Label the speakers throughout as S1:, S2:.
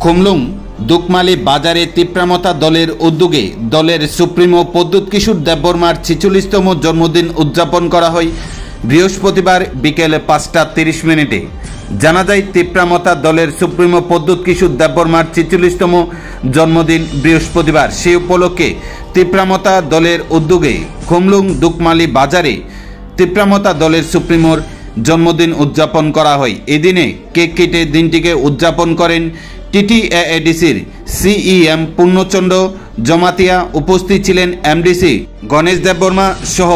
S1: খুমলুং দুকমালি বাজারে তিপ্রামতা দলের উদ্যোগে দলের সুপ্রিমো প্রদ্যুৎ কিশোর দেববর্মার ৪৬তম জন্মদিন উদযাপন করা হয় বৃহস্পতিবার বিকেল ৫টা ৩০ মিনিটে। জানা যায় তিপ্রামতা দলের সুপ্রিমো প্রদ্যুৎ কিশোর দেববর্মার ৪৬তম জন্মদিন বৃহস্পতিবার। সেই উপলক্ষে তিপ্রামতা দলের উদ্যোগে খুমলুং দুকমালি বাজারে তিপ্রামতা দলের সুপ্রিমোর জন্মদিন উদযাপন করা হয়। এদিনে কেক কেটে দিনটিকে উদযাপন করেন টিটিএডিসির সিইএম পূর্ণচন্দ্র জমাতিয়া। উপস্থিত ছিলেন এমডিসি গণেশ দেববর্মা সহ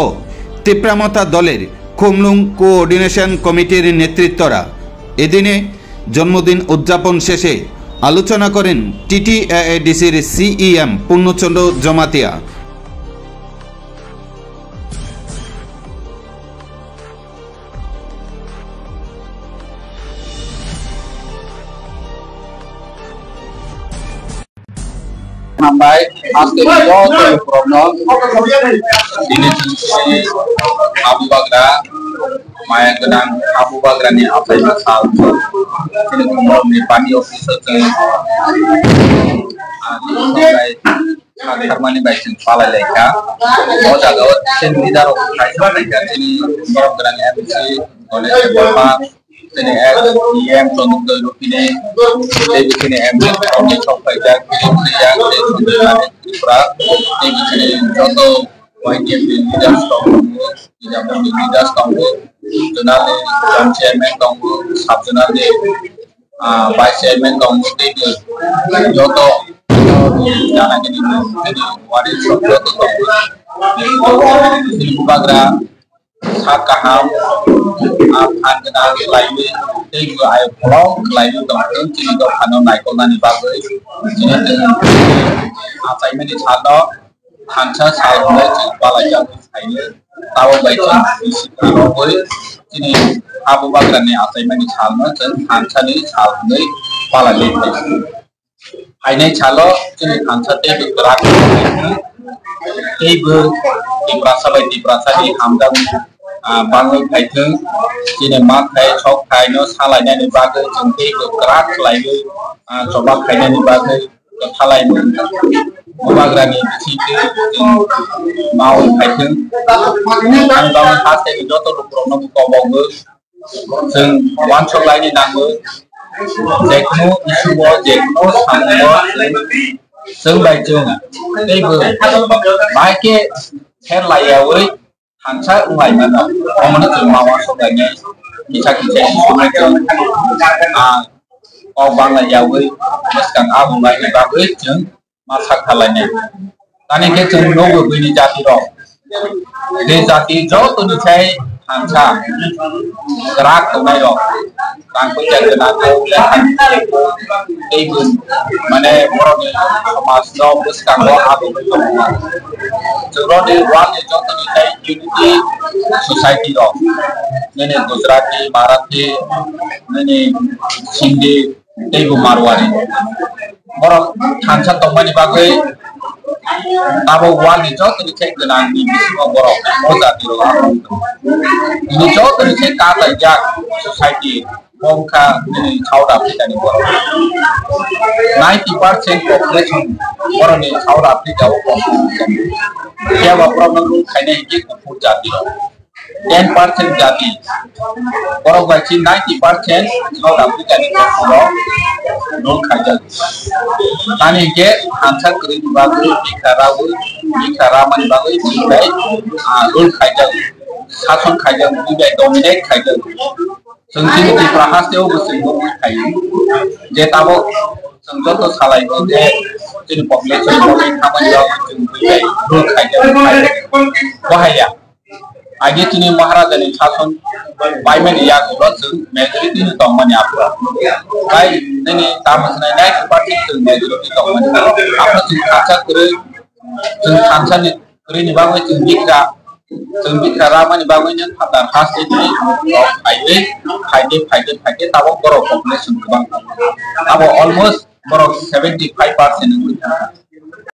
S1: তিপ্রামতা দলের খুমলুং কোঅর্ডিনেশন কমিটির নেতৃত্বরা। এদিনে জন্মদিন উদযাপন শেষে আলোচনা করেন টিটিএডিসির CEM Purnachandra Jamatia.
S2: Sampai akhir program ini Abu Bakar Maya Gedang Abu Bakar ni apa yang asal ini kemudian di pani officer Harmani Baisin Pala Leka Oja Gawat Sen Lidar of Kaisar Leka ini program MC oleh Bapak ini EM untuk rupine jadi sini MC untuk sampai jadi yang dari pra ini sini contoh YDM leaders kamu jenale jam chairman kamu sub jenale vice chairman kamu itu contoh jangan jadi waris contoh ini bagra Sakaham Angenal lainnya itu ayo pulau lainnya teman-teman jadi kalau anu naik kota nih bagus jadi apa ini di sana hanca salahnya jempol aja ini tahu baiknya kalau boleh jadi Abu Bakar nih apa ini di sana dan hanca nih salahnya pala lagi ini calo jadi hanca itu gerak ibu diperasa di hamdan bangun kaiteng jadi mak kai chok kai no salahnya di bagai jengki gerak lagi coba kainya di bagai ketalai mubagrani situ mau kaiteng kan bangun hasil itu tuh prono buka bongo jeng wan chok lagi nanggo jekno isu wo jekno sambo seng bajung ibu baiknya headline ya woi hanca umai mana omong itu mau soalnya bisa kita semua itu orang ya woi meskan abu baik bagus jeng masak halanya tadi kita nunggu ini jati roh ini jati jauh tuh saya hanca gerak tunai roh tangku jadi nanti ibu mana orang mas roh meskan roh abu Jero di ruang itu terlihat unity society roh. Ini Gujarati, Marathi, ini Hindi, itu Marwari. Orang hanca teman dipakai, tahu ruang itu terlihat dengan di semua orang. Oja di ruang itu. Ini jauh terlihat kata jak society. Mungkin ini South Africa ni orang. 90% population orang ni South Africa orang. Siapa problem lu kayaknya ini kupur jati loh. 10% jati. Orang baca 90% South Africa ni orang lu kaya. Tani ke hansa kiri bagus di karaman bagus mulai lu kaya. Satu kaya mulai dominate kaya. Sengkini di Praha setiap musim kaya. Dia tahu sengkini tu salah itu dia jadi populasi orang kaman jauh mulai lu kaya. Bahaya. Agi ini Maharaja ni sasun payment ya kalau seng majority itu teman ya apa. Baik ini tamu senai seperti itu majority teman. Apa sih kaca kiri seng kaca ni kiri ni bangun Sengbi karaman bangun yang pada khas ini Haide tahu borok population kebang tahu almost borok 75%